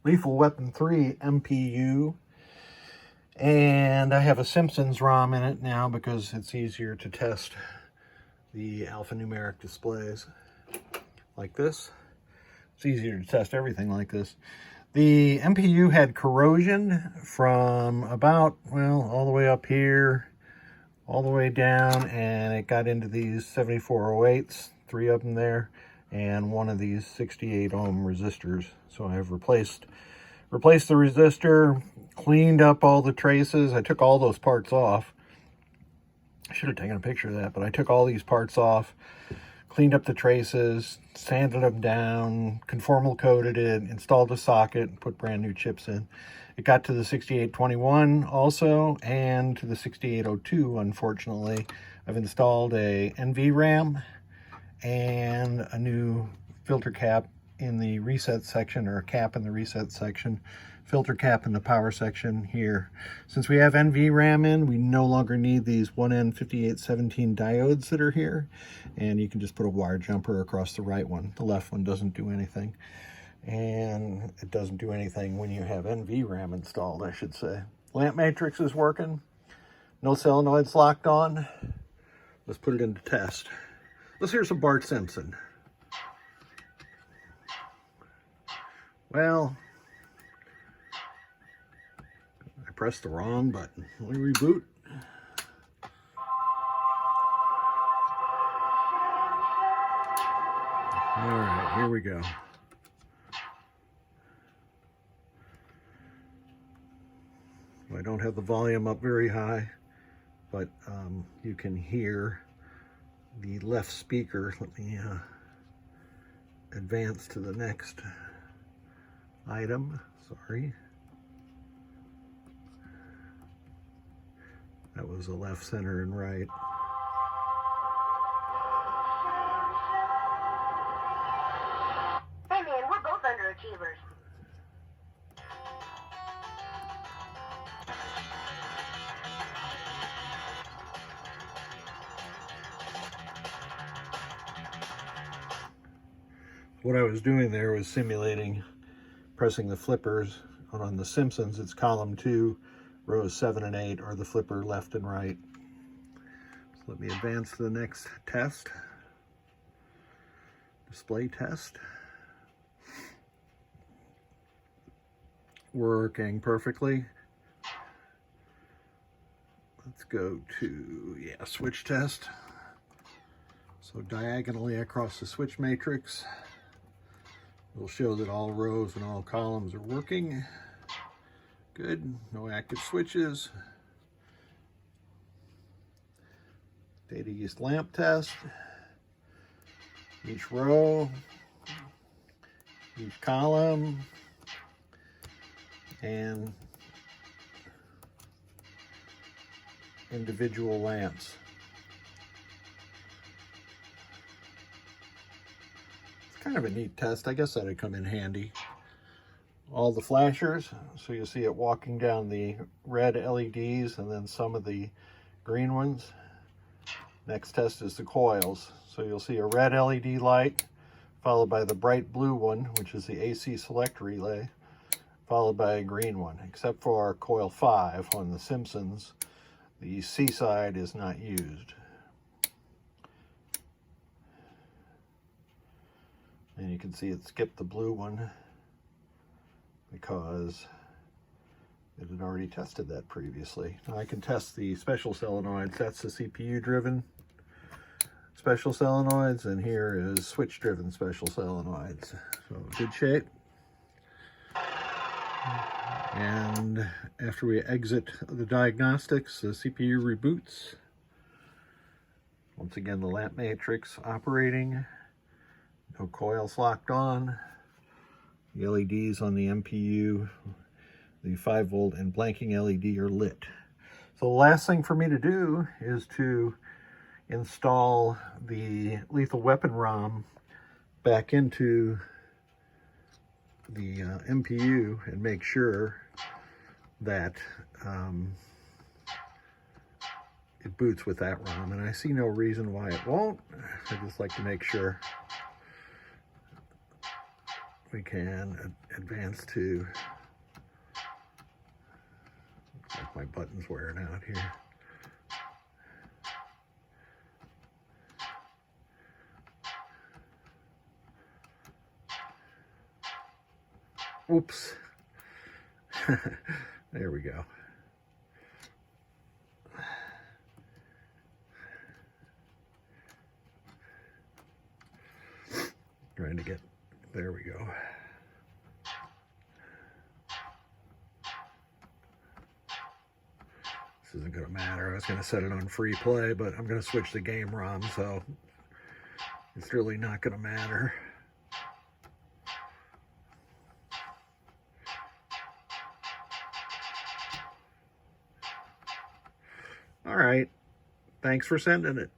Lethal Weapon 3 MPU, and I have a Simpsons ROM in it now because it's easier to test the alphanumeric displays like this. It's easier to test everything like this. The MPU had corrosion from about, well, all the way up here, all the way down, and it got into these 7408s, 3 of them there, and one of these 68 ohm resistors. So I have replaced the resistor, cleaned up all the traces. I took all those parts off. I should have taken a picture of that, but I took all these parts off, cleaned up the traces, sanded them down, conformal coated it, installed a socket, put brand new chips in. It got to the 6821 also, and to the 6802, unfortunately. I've installed a NVRAM and a new filter cap in the reset section, or a cap in the reset section, filter cap in the power section here. Since we have NVRAM in, we no longer need these 1N5817 diodes that are here, and you can just put a wire jumper across the right one. The left one doesn't do anything, and it doesn't do anything when you have NVRAM installed, I should say. Lamp matrix is working, no solenoids locked on. Let's put it into test. Let's hear some Bart Simpson. Well, I pressed the wrong button. Let me reboot. All right, here we go. I don't have the volume up very high, but you can hear the left speaker. Let me advance to the next item. Sorry. That was the left, center, and right. Hey man, we're both underachievers. What I was doing there was simulating pressing the flippers. On the Simpsons, it's column 2, rows 7 and 8, or the flipper left and right. So let me advance to the next test. Display test. Working perfectly. Let's go to, switch test. So diagonally across the switch matrix, we'll show that all rows and all columns are working. Good, no active switches. Data use lamp test. Each row, each column, and individual lamps. It's kind of a neat test. I guess that'd come in handy. All the flashers, so you see it walking down the red LEDs and then some of the green ones. Next test is the coils. So you'll see a red LED light, followed by the bright blue one, which is the AC select relay, followed by a green one. Except for coil 5 on the Simpsons, the C side is not used. And you can see it skipped the blue one because it had already tested that previously. Now I can test the special solenoids. That's the CPU driven special solenoids, and here is switch driven special solenoids. So good shape. And after we exit the diagnostics, the CPU reboots. Once again, the lamp matrix operating. No coils locked on. The LEDs on the MPU, the 5-volt and blanking LED are lit. So the last thing for me to do is to install the Lethal Weapon ROM back into the MPU and make sure that it boots with that ROM. And I see no reason why it won't. I just like to make sure. we can advance to, looks like my button's wearing out here. Oops. There we go. Trying to get, there we go. This isn't going to matter. I was going to set it on free play, but I'm going to switch the game ROM, so it's really not going to matter. All right. Thanks for sending it.